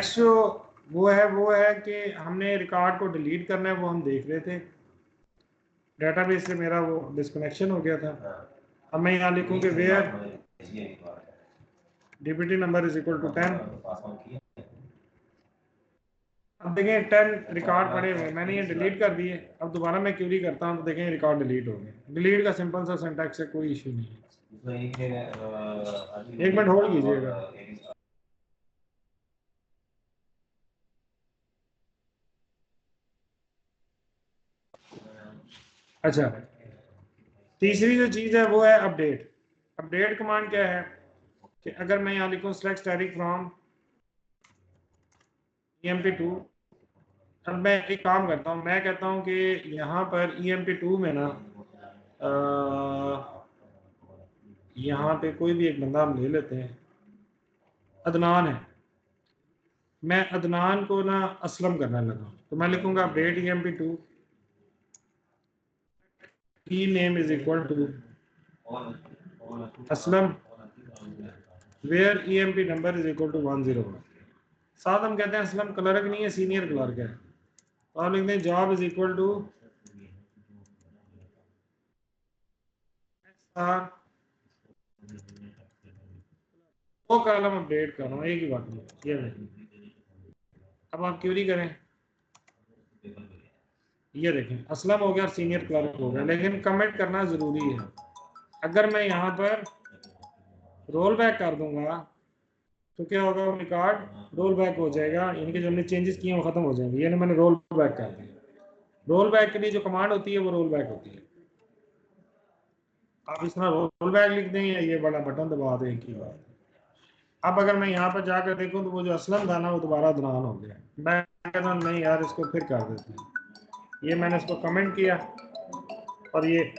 Next जो वो है कि हमने रिकॉर्ड को डिलीट करना है, वो हम देख रहे थे। डेटाबेस से मेरा वो डिस्कनेक्शन हो गया था। अब मैं यहाँ लिखूँ कि where DBT number is equal to 10। अब देखें 10 रिकॉर्ड पड़े हुए, मैंने ये डिलीट कर दिए। अब दोबारा मैं क्यूरी करता हूँ तो देखें रिकॉर्ड डिलीट हो गए। डिलीट का सिंपल सा सिंटैक्स है, कोई इशू नहीं है। एक मिनट होल्ड कीजिएगा। अच्छा, तीसरी जो चीज़ है वो है अपडेट। अपडेट कमांड क्या है कि अगर मैं यहाँ लिखूँ सेलेक्ट स्टैटिक फ्रॉम EMP2। अब मैं एक काम करता हूँ, मैं कहता हूँ कि यहाँ पर EMP2 में ना यहाँ पे कोई भी एक बंदा हम ले लेते हैं, अदनान है। मैं अदनान को ना असलम करने लगा, तो मैं लिखूंगा अपडेट EMP2 की name is equal to Aslam where EMP number is equal to 101। साथ हम कहते हैं असलम क्लर्क नहीं है, सीनियर क्लर्क है, तो आप लिखते हैं जॉब इज इक्वल टू वो कॉलम अपडेट कर रहा हूँ, एक ही बात है ये नहीं। अब आप क्यूरी करें, ये देखें असलम हो गया और सीनियर क्लर्क हो गया, लेकिन कमेंट करना जरूरी है। अगर मैं यहाँ पर रोल बैक कर दूंगा तो क्या होगा, वो रिकॉर्ड रोल बैक हो जाएगा, यानी कि जो हमने चेंजेस किए वो खत्म हो जाएंगे। यानी मैंने रोल बैक कर दिया। रोल बैक के लिए जो कमांड होती है वो रोल बैक होती है। आप इस तरह रोल बैक लिख दें या ये बड़ा बटन दबा दें, एक ही बात। अब अगर मैं यहाँ पर जाकर देखूँ तो वो जो असलम था ना वो दोबारा दनान हो गया। मैं कहता हूँ नहीं यार, इसको फिर कर देते हैं। ये मैंने इसको कमेंट किया और ये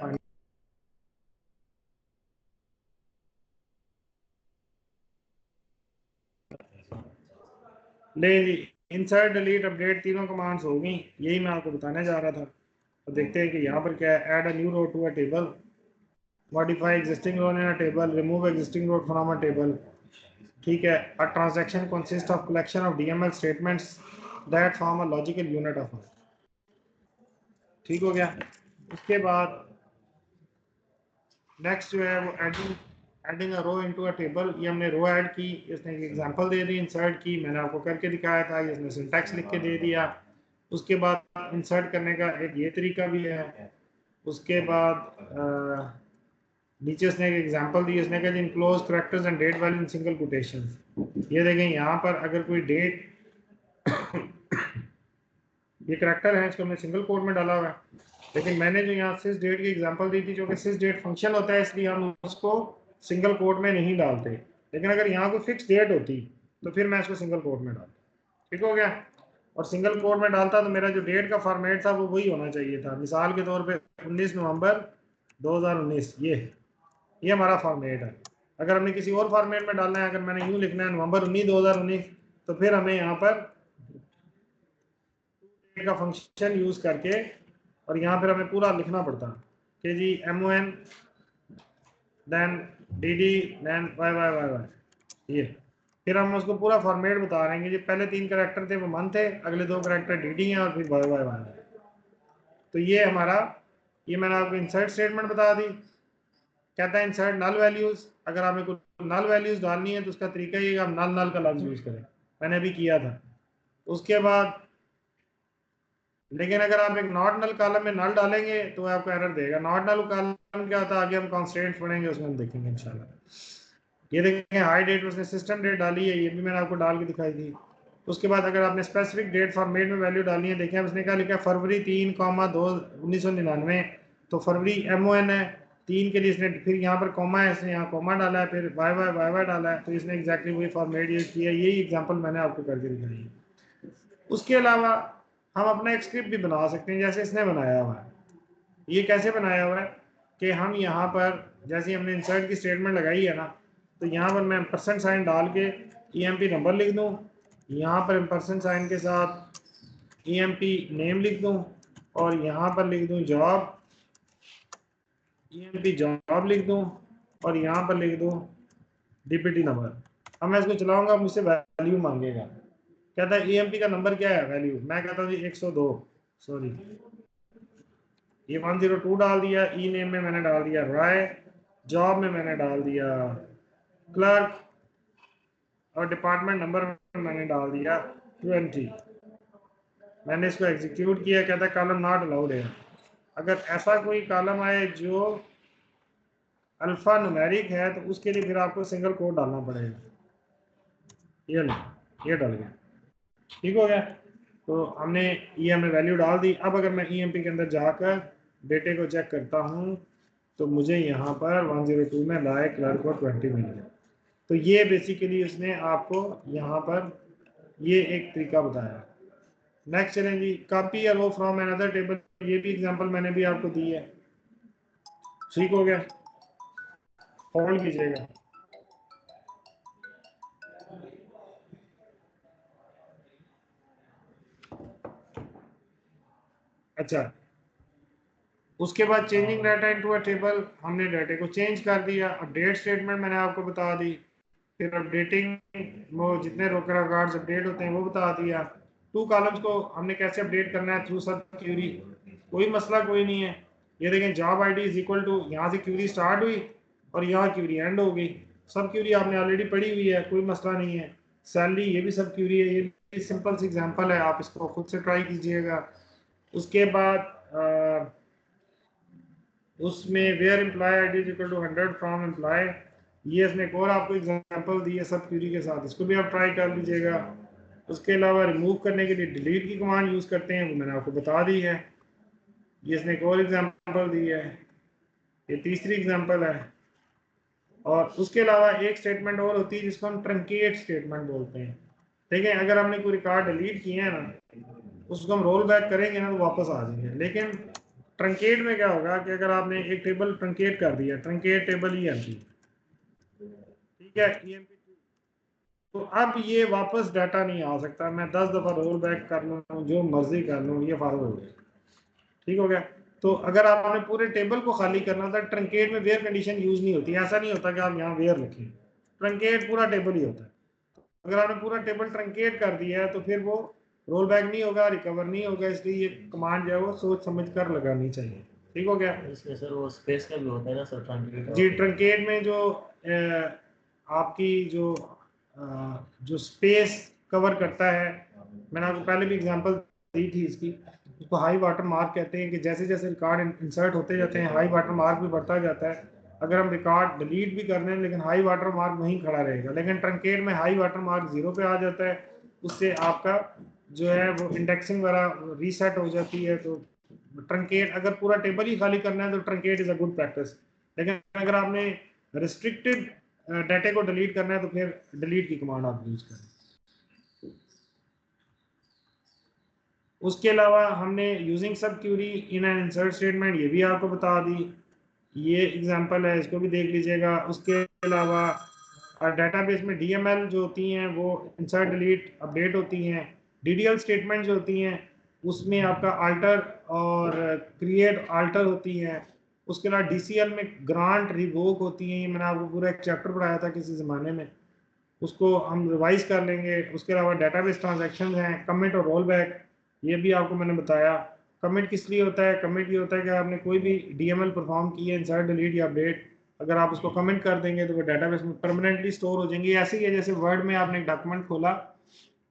ले जी, इंसर्ट डिलीट अपडेट तीनों कमांड्स हो गई। यही मैं आपको बताने जा रहा था। तो देखते हैं कि यहाँ पर क्या है। Add a new row to a table, modify existing row in a table, remove existing row from a table। ठीक है। A transaction consists of collection of DML statements that form a logical unit of it। ठीक हो गया। उसके बाद next जो है वो adding a row into a table. ये हमने रो ऐड की, इसने एक एग्जांपल दे दी इंसर्ट की, मैंने आपको करके दिखाया था, इसने सिंटैक्स लिख के दे दिया। उसके बाद इंसर्ट करने का एक ये तरीका भी है। उसके बाद नीचे इसने एक एग्जांपल दी, इसने कहा enclose characters and date value in single quotations. ये देखें यहाँ पर अगर कोई डेट ये कैरेक्टर है, इसको हमने सिंगल कोट में डाला हुआ है, लेकिन मैंने जो यहाँ सिस डेट की एग्जांपल दी थी, जो कि सिस डेट फंक्शन होता है इसलिए हम उसको सिंगल कोट में नहीं डालते। लेकिन अगर यहाँ कोई फिक्स डेट होती तो फिर मैं इसको सिंगल कोट में डालता। ठीक हो गया। और सिंगल कोट में डालता तो मेरा जो डेट का फॉर्मेट था वो वही होना चाहिए था। मिसाल के तौर पे 19 नवंबर 2019, ये हमारा फॉर्मेट है। अगर हमने किसी और फॉर्मेट में डालना है, अगर मैंने यूँ लिखना है नवंबर 19 2019, तो फिर हमें यहाँ पर का फंक्शन यूज करके और यहाँ पर हमें पूरा लिखना पड़ता कि जी MON then DD then YYYY। ये फिर हम उसको पूरा फॉर्मेट बता रहे हैं। जी पहले 3 कैरेक्टर थे वो मन थे, अगले 2 कैरेक्टर DD हैं और फिर YYY। तो ये हमारा, ये मैंने आपको इंसर्ट स्टेटमेंट बता दी। कहता है इंसर्ट नल वैल्यूज। अगर हमें कोई नल वैल्यूज डालनी है तो उसका तरीका ये हम नल नल का लफ्ज यूज करें, मैंने अभी किया था। उसके बाद लेकिन अगर आप एक नॉट नल कॉलम में नल डालेंगे तो आपको एरर देगा। नॉट नल कॉलम क्या होता है, आगे हम कॉन्स्ट्रेंट्स पढ़ेंगे, उसमें हम देखेंगे इंशाल्लाह। ये देखें हाई डेट उसने सिस्टम डेट डाली है, ये भी मैंने आपको डाल के दिखाई थी। उसके बाद अगर आपने स्पेसिफिक डेट फॉर्मेट में वैल्यू डालनी है, देखें उसने क्या लिखा है, फरवरी 3,2/1999। तो फरवरी MON है 3 के लिए, इसने फिर यहाँ पर कॉमा है, इसने यहाँ कॉमा डाला है, फिर YY डाला है, तो इसने एग्जैक्टली वही फॉर्मेट यूज किया। यही एग्जांपल मैंने आपको करके दिखाई है। उसके अलावा हम अपना एक स्क्रिप्ट भी बना सकते हैं जैसे इसने बनाया हुआ है। ये कैसे बनाया हुआ है कि हम यहाँ पर जैसे हमने इंसर्ट की स्टेटमेंट लगाई है ना, तो यहाँ पर मैं परसेंट साइन डाल के EMP नंबर लिख दूँ, यहाँ पर परसेंट साइन के साथ EMP नेम लिख दूँ और यहाँ पर लिख दूँ जॉब, EMP जॉब लिख दूँ और यहाँ पर लिख दूँ DPT नंबर। अब मैं इसको चलाऊंगा, मुझसे वैल्यू मांगेगा कहता है EMP का नंबर क्या है वैल्यू, मैं कहता हूँ जी 102, सॉरी ये 102 डाल दिया, ई नेम में मैंने डाल दिया राय, जॉब में मैंने डाल दिया क्लर्क, और डिपार्टमेंट नंबर में मैंने डाल दिया 20। मैंने इसको एग्जीक्यूट किया, कहता है कॉलम नॉट अलाउड है। अगर ऐसा कोई कॉलम आए जो अल्फा न्यूमेरिक है तो उसके लिए फिर आपको सिंगल कोड डालना पड़ेगा। ये लो, ये डाल गया, ठीक हो गया। तो हमने EM में वैल्यू डाल दी। अब अगर मैं EMP के अंदर जाकर डेटे को चेक करता हूँ तो मुझे यहाँ पर 102 में लाए क्लर्क को 20 मिल गया। तो ये बेसिकली उसने आपको यहाँ पर ये एक तरीका बताया। नेक्स्ट चलें जी, कॉपी या रो फ्रॉम अनदर टेबल, ये भी एग्जांपल मैंने भी आपको दी है, ठीक हो गया, होल्ड कीजिएगा। अच्छा, उसके बाद changing data into a table, हमने डाटे को चेंज कर दिया। अपडेट स्टेटमेंट मैंने आपको बता दी, फिर अपडेटिंग वो जितने रोकर रिकॉर्ड्स अपडेट होते हैं वो बता दिया। टू कॉलम्स को हमने कैसे अपडेट करना है थ्रू सब क्यूरी, कोई मसला कोई नहीं है। ये देखें job ID is equal to, यहाँ से क्यूरी स्टार्ट हुई और यहाँ क्यूरी एंड हो गई। सब क्यूरी आपने ऑलरेडी पढ़ी हुई है, कोई मसला नहीं है। सैलरी ये भी सब क्यूरी है, ये भी सिंपल सी एग्जांपल है, आप इसको खुद से ट्राई कीजिएगा। उसके बाद उसमें where employee ID is equal to 100 from employee, ये इसने एक और आपको एग्जांपल दी है सब क्यूरी के साथ, इसको भी आप ट्राई कर लीजिएगा। उसके अलावा रिमूव करने के लिए डिलीट की कमांड यूज करते हैं, वो मैंने आपको बता दी है। ये इसने एक और एग्जांपल दी है, ये तीसरी एग्जांपल है। और उसके अलावा एक स्टेटमेंट और होती है जिसको हम ट्रंकेट स्टेटमेंट बोलते हैं। ठीक है, अगर हमने कोई रिकॉर्ड डिलीट किए हैं ना, उसको हम रोल बैक करेंगे ना तो वापस आ जाएंगे। लेकिन ट्रंकेट में क्या होगा कि अगर आपने एक टेबल ट्रंकेट कर दिया, ट्रंकेट टेबल EMP, ठीक है, EMP, तो अब ये वापस डाटा नहीं आ सकता। मैं 10 दफा रोल बैक कर लूँ, जो मर्जी कर लूँ, ये फॉरवर्ड हो गया, ठीक हो गया। तो अगर आपने पूरे टेबल को खाली करना था, ट्रंकेट में वेयर कंडीशन यूज नहीं होती। ऐसा नहीं होता कि आप यहाँ वेयर रखें, ट्रंकेट पूरा टेबल ही होता है। अगर आपने पूरा टेबल ट्रंकेट कर दिया है तो फिर वो रोल बैक नहीं होगा, रिकवर नहीं होगा। इसलिए ये कमांड जो है वो सोच समझ कर लगानी चाहिए, ठीक हो गया। इसमें सर वो स्पेस का भी होता है ना सर, ट्रंकेट जी, ट्रंकेट में जो आपकी जो स्पेस कवर करता है, मैंने आपको पहले भी एग्जांपल दी थी इसकी, उसको हाई वाटर मार्क कहते हैं कि जैसे जैसे रिकॉर्ड इंसर्ट होते जाते हैं हाई वाटर मार्क भी बढ़ता जाता है। अगर हम रिकॉर्ड डिलीट भी कर रहे हैं लेकिन हाई वाटर मार्क वहीं खड़ा रहेगा, लेकिन ट्रंकेट में हाई वाटर मार्क 0 पे आ जाता है। उससे आपका जो है वो इंडेक्सिंग वगैरह रीसेट हो जाती है। तो ट्रंकेट अगर पूरा टेबल ही खाली करना है तो truncate is a good practice. लेकिन अगर आपने रिस्ट्रिक्टेड डाटा को डिलीट करना है तो फिर डिलीट की कमांड आप यूज करें। उसके अलावा हमने using subquery in an insert statement, ये भी आपको बता दी, ये एग्जांपल है, इसको भी देख लीजिएगा। उसके अलावा डेटाबेस में DML जो होती हैं वो इंसर्ट डिलीट अपडेट होती हैं। DDL स्टेटमेंट जो होती हैं उसमें आपका अल्टर और क्रिएट अल्टर होती हैं। उसके अलावा DCL में ग्रांट रिवोक होती हैं, ये मैंने आपको पूरा एक चैप्टर पढ़ाया था किसी ज़माने में, उसको हम रिवाइज कर लेंगे। उसके अलावा डेटाबेस ट्रांजैक्शन हैं, कमिट और रोल बैक, ये भी आपको मैंने बताया। कमिट किस लिए होता है, कमिट ये होता है कि आपने कोई भी DML परफॉर्म की है, इंसर्ट डिलीट या अपडेट, अगर आप उसको कमेंट कर देंगे तो वो डेटाबेस में परमानेंटली स्टोर हो जाएंगे। ऐसे ही है जैसे वर्ड में आपने एक डॉक्यूमेंट खोला,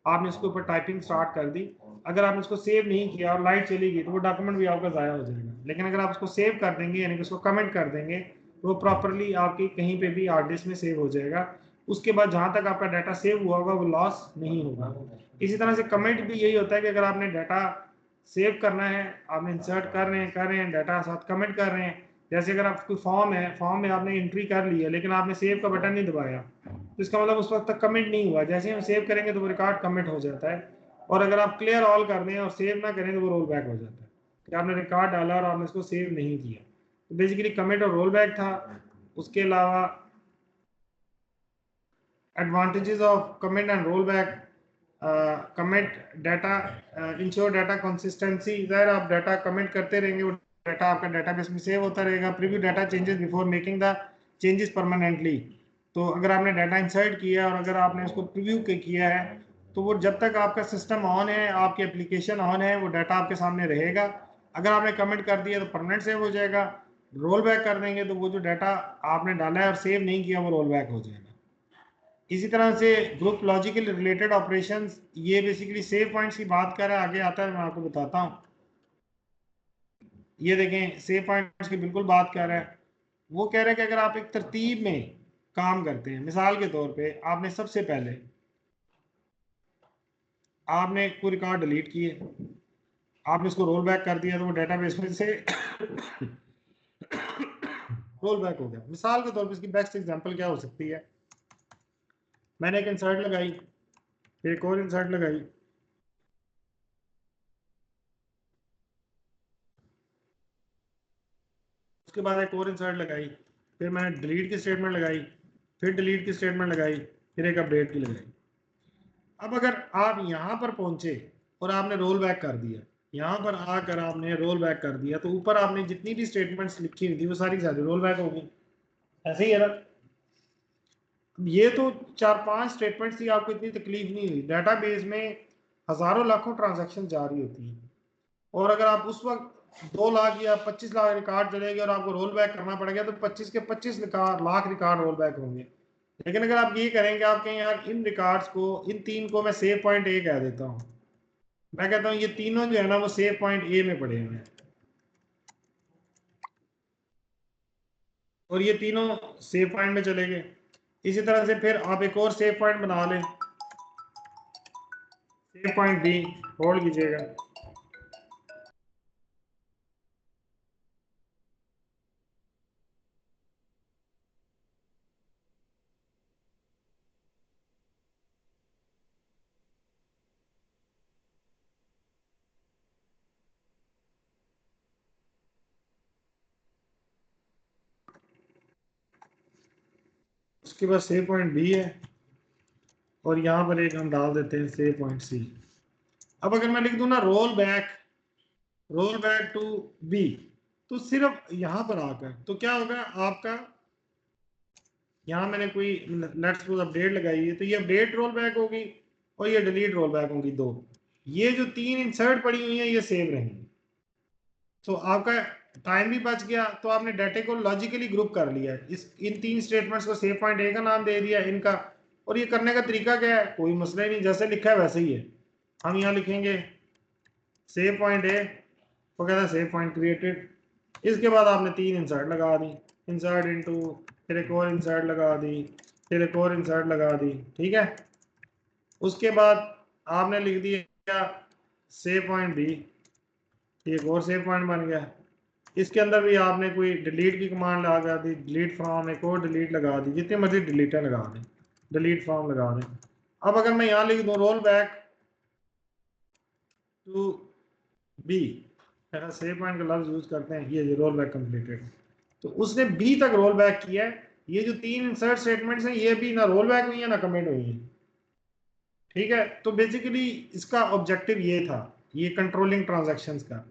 आपने इसके ऊपर टाइपिंग स्टार्ट कर दी, अगर आपने इसको सेव नहीं किया और लाइट चली गई तो वो डॉक्यूमेंट भी आपका ज़ाया हो जाएगा। लेकिन अगर आप उसको सेव कर देंगे, यानी कि उसको कमेंट कर देंगे, तो वो प्रॉपरली आपकी कहीं पे भी हार्ड डिस्क में सेव हो जाएगा। उसके बाद जहाँ तक आपका डाटा सेव हुआ होगा वो लॉस नहीं होगा। इसी तरह से कमेंट भी यही होता है कि अगर आपने डाटा सेव करना है, आपने इंसर्ट कर रहे हैं डाटा साथ कमेंट कर रहे हैं। जैसे अगर आप कोई फॉर्म है, फॉर्म में आपने एंट्री कर ली है लेकिन आपने सेव का बटन नहीं दबाया, तो इसका मतलब उस वक्त तक कमेंट नहीं हुआ। जैसे हम सेव करेंगे तो वो रिकॉर्ड कमेंट हो जाता है। और अगर आप क्लियर ऑल कर दें और सेव ना करें तो वो रोल बैक हो जाता है कि आपने रिकॉर्ड डाला और आपने इसको सेव नहीं किया। तो बेसिकली कमेंट और रोल बैक था। उसके अलावा advantages of comment and roll back, comment data ensure data consistency, ज़ाहिर आप डाटा कमेंट करते रहेंगे, वो डाटा आपका डाटाबेस में सेव होता रहेगा। Preview data changes before making the changes permanently, तो अगर आपने डाटा इंसर्ट किया और अगर आपने उसको प्रीव्यू किया है तो वो जब तक आपका सिस्टम ऑन है, आपकी एप्लीकेशन ऑन है, वो डाटा आपके सामने रहेगा। अगर आपने कमिट कर दिया तो परमानेंट सेव हो जाएगा, रोल बैक कर देंगे तो वो जो डाटा आपने डाला है और सेव नहीं किया वो रोल बैक हो जाएगा। इसी तरह से ग्रुप लॉजिकल रिलेटेड ऑपरेशंस, ये बेसिकली सेव पॉइंट्स की बात कर रहा है, आगे आता है मैं आपको बताता हूँ। ये देखें सेव पॉइंट्स की बिल्कुल बात कर रहा है। वो कह रहा है कि अगर आप एक तरतीब में काम करते हैं, मिसाल के तौर पे आपने सबसे पहले आपने कोई रिकॉर्ड डिलीट किए, आपने उसको रोल बैक कर दिया तो वो डेटाबेस में से रोल बैक हो गया। मिसाल के तौर पे इसकी बेस्ट एग्जांपल क्या हो सकती है, मैंने एक इंसर्ट लगाई, फिर एक और इंसर्ट लगाई, उसके बाद एक और इंसर्ट लगाई, फिर मैंने डिलीट की स्टेटमेंट लगाई, फिर डिलीट की स्टेटमेंट लगाई, फिर एक अपडेट की लगाई। अब अगर आप यहाँ पर पहुंचे और आपने रोल बैक कर दिया, यहाँ पर आकर आपने रोल बैक कर दिया, तो ऊपर आपने जितनी भी स्टेटमेंट्स लिखी हुई थी वो सारी रोल बैक होगी। ऐसे ही है ना। ये तो 4-5 स्टेटमेंट्स थी, आपको इतनी तकलीफ नहीं हुई। डाटाबेस में हजारों लाखों ट्रांजैक्शन जारी होती हैं, और अगर आप उस वक्त 2 लाख या 25 लाख रिकॉर्ड चलेंगे और आपको रोल बैक करना पड़ेगा तो 25 के 25 लाख रिकॉर्ड रोल बैक होंगे। लेकिन अगर आप ये करेंगे, आप कहें यार इन रिकॉर्ड्स को, इन 3 को मैं सेव पॉइंट ए कह देता हूँ, मैं कहता हूँ ये तीनों जो है ना वो सेव पॉइंट ए में पड़े हुए हैं, और ये तीनों सेव पॉइंट में चले गए। इसी तरह से फिर आप एक और सेव पॉइंट बना लें, सेव पॉइंट बी, होल्ड कीजिएगा। उसके बाद सेव पॉइंट बी है, और यहाँ पर एक हम डाल देते हैं सेव पॉइंट सी। अब अगर मैं लिख दूं ना रोल बैक टू बी, तो सिर्फ यहाँ पर आकर तो क्या होगा आपका, यहाँ मैंने कोई लेट्स सपोज अपडेट लगाई है, तो ये अपडेट रोल बैक होगी और ये डिलीट रोल बैक होगी दो। ये जो 3 इंसर्ट पड़ी हुई है ये सेव रहेंगी, तो आपका टाइम भी बच गया। तो आपने डाटा को लॉजिकली ग्रुप कर लिया है, इस इन 3 स्टेटमेंट्स को सेव पॉइंट ए का नाम दे दिया इनका। और ये करने का तरीका क्या है, कोई मसला ही नहीं, जैसे लिखा है वैसे ही है। हम यहाँ लिखेंगे सेव पॉइंट ए, वो कहता है सेव पॉइंट क्रिएटेड। इसके बाद आपने 3 इंसर्ट लगा दी, इंसर्ट इनटू, फिर एक और इंसर्ट लगा दी, फिर एक और इंसर्ट लगा दी, ठीक है। उसके बाद आपने लिख दिया सेव पॉइंट बी, एक और सेव पॉइंट बन गया। इसके अंदर भी आपने कोई डिलीट की कमांड लगा दी, डिलीट फ्रॉम, एक और डिलीट लगा दी, जितनी मर्जी डिलीटर लगा दें, डिलीट फ्रॉम लगा दें। अब अगर मैं यहाँ लिख दूँ roll back to B, save point का लफ्ज यूज करते हैं, ये रोल बैक कंप्लीटेड, तो उसने बी तक रोल बैक किया है। ये जो 3 इंसर्ट स्टेटमेंट्स हैं ये भी ना रोल बैक हुई है ना कमेंट हुई है, ठीक है। तो बेसिकली इसका ऑब्जेक्टिव ये था, ये कंट्रोलिंग ट्रांजैक्शंस का।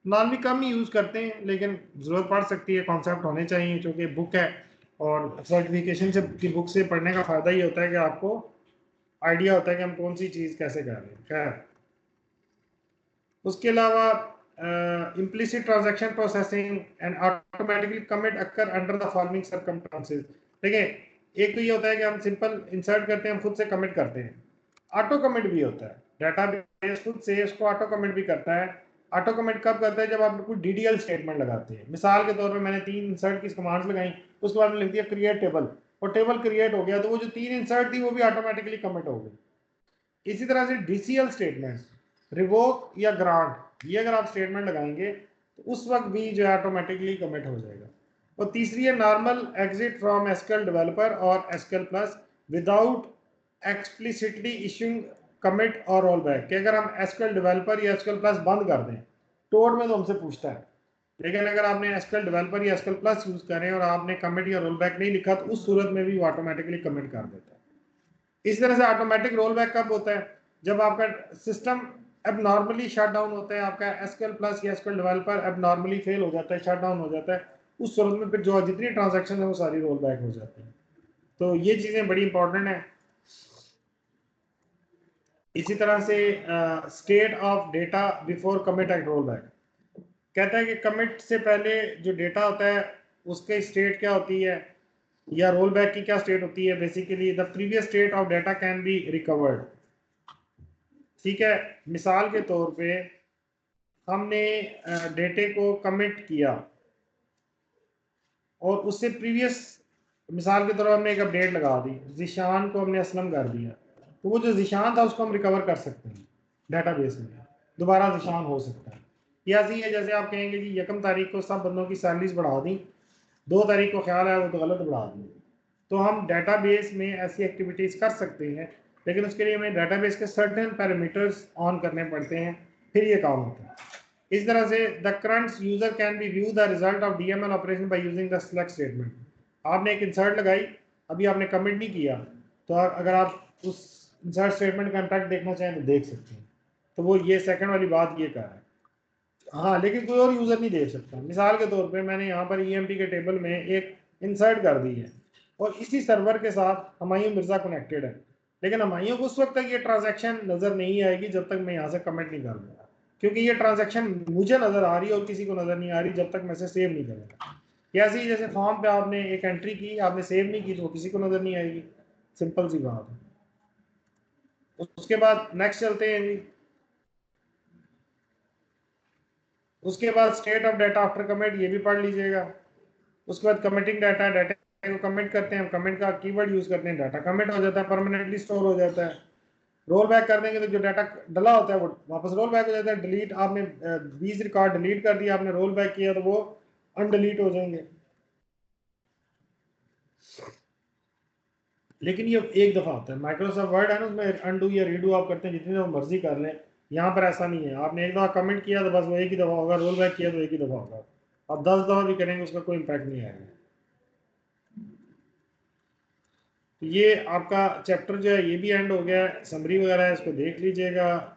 नॉर्मली कम ही यूज करते हैं, लेकिन जरूरत पड़ सकती है, कॉन्सेप्ट होने चाहिए, क्योंकि बुक है और सर्टिफिकेशन से की बुक से पढ़ने का फायदा ये होता है कि आपको आइडिया होता है कि हम कौन सी चीज कैसे कर रहे हैं। खैर, उसके अलावा implicit transaction processing and automatically commit occur under the following circumstances। देखिए, एक तो ये होता है कि हम सिंपल इंसर्ट करते हैं, हम खुद से कमिट करते हैं। ऑटो कमिट भी होता है, डाटाबेस खुद से इसको ऑटो कमिट भी करता है। ऑटो कमिट कब करता है, जब आप कोई डीडीएल स्टेटमेंट लगाते हैं। मिसाल के तौर पर मैंने 3 इंसर्ट की कमांड्स लगाई, उसके बाद मैंने लिख दिया क्रिएट टेबल, और टेबल क्रिएट हो गया, तो वो जो 3 इंसर्ट थी वो भी ऑटोमेटिकली कमिट हो गई। इसी तरह से डीसीएल स्टेटमेंट्स, रिवोक या ग्रांट, ये अगर आप स्टेटमेंट लगाएंगे तो उस वक्त भी जो है ऑटोमेटिकली कमिट हो जाएगा। और तीसरी है normal exit from SQL developer और SQL plus without explicitly issuing commit और रोल बैक, कि अगर हम एसक्यूएल डेवलपर या एसक्यूएल प्लस बंद कर दें, टोड में तो हमसे पूछता है, लेकिन अगर आपने एसक्यूएल डेवलपर या एसक्यूएल प्लस यूज करें और आपने कमिट या रोल बैक नहीं लिखा, तो उस सूरत में भी वो ऑटोमेटिकली कमिट कर देता है। इस तरह से ऑटोमेटिक रोल बैक कब होता है, जब आपका सिस्टम अब नॉर्मली शट डाउन होता है, आपका एसक्यूएल प्लस या एसक्यूएल डेवलपर अब नॉर्मली फेल हो जाता है, शट डाउन हो जाता है, उस सूरत में फिर जो जितनी ट्रांजैक्शन है वो सारी रोल बैक हो जाती है। तो ये चीजें बड़ी इंपॉर्टेंट है। इसी तरह से state of data before commit and roll back, कहता है कि कमिट से पहले जो डेटा होता है उसके स्टेट क्या होती है या रोल बैक की क्या स्टेट होती है। Basically the previous state of data can be recovered. ठीक है, मिसाल के तौर पे हमने डेटे को कमिट किया और उससे प्रीवियस, मिसाल के तौर पर हमने एक अपडेट लगा दी, जिशान को हमने असलम कर दिया, तो वो जो जिशान था उसको हम रिकवर कर सकते हैं डेटाबेस में, दोबारा जिशान हो सकता है। या ऐसी है जैसे आप कहेंगे कि 1 तारीख को सब बंदों की सैलरीज बढ़ा दी, 2 तारीख को ख्याल आया वो तो गलत बढ़ा दी, तो हम डेटाबेस में ऐसी एक्टिविटीज कर सकते हैं, लेकिन उसके लिए हमें डेटाबेस के सर्टेन पैरामीटर्स ऑन करने पड़ते हैं, फिर ये काम होता है। इस तरह से the current user can be view the result of DML operation by using the select statement. आपने एक इंसर्ट लगाई, अभी आपने कमेंट नहीं किया, तो अगर आप उस इंसर्ट स्टेटमेंट का इम्पैक्ट देखना चाहें तो देख सकते हैं। तो वो ये सेकंड वाली बात ये कर रहा है। हाँ, लेकिन कोई और यूजर नहीं देख सकता। मिसाल के तौर पे मैंने यहाँ पर ईएमपी के टेबल में एक इंसर्ट कर दी है और इसी सर्वर के साथ हमायूं मिर्जा कनेक्टेड है, लेकिन हमायूं को उस वक्त तक ये ट्रांजैक्शन नजर नहीं आएगी जब तक मैं यहाँ से कमेंट नहीं कर दूंगा, क्योंकि ये ट्रांजैक्शन मुझे नजर आ रही है और किसी को नजर नहीं आ रही जब तक मैं इसे सेव नहीं करूँगा। ऐसे ही जैसे फॉर्म पे आपने एक एंट्री की, आपने सेव नहीं की तो वो किसी को नजर नहीं आएगी, सिंपल सी बात है। उसके बाद नेक्स्ट चलते हैं जी। उसके बाद state of data after commit, ये भी पढ़ लीजिएगा। उसके बाद कमिटिंग डाटा, डाटा को कमिट करते हैं, कमिट का कीवर्ड यूज करते हैं, डाटा कमिट हो जाता है, परमानेंटली स्टोर हो जाता है। रोल बैक कर देंगे तो जो डाटा डला होता है वो वापस रोल बैक हो जाता है। डिलीट, आपने 20 रिकॉर्ड डिलीट कर दिया, आपने रोल बैक किया तो वो अनडिलीट हो जाएंगे। लेकिन ये एक दफा होता है, माइक्रोसॉफ्ट वर्ड है ना, उसमें अनडू या रीडू आप करते हैं, जितनी दफा मर्जी कर लें। यहाँ पर ऐसा नहीं है, आपने एक दफा कमेंट किया तो बस वो एक ही दफा होगा, रोल बैक किया तो एक ही दफा होगा। आप 10 दफा भी करेंगे उसका कोई इम्पैक्ट नहीं आएगा। ये आपका चैप्टर जो है ये भी एंड हो गया है, समरी वगैरह है इसको देख लीजिएगा।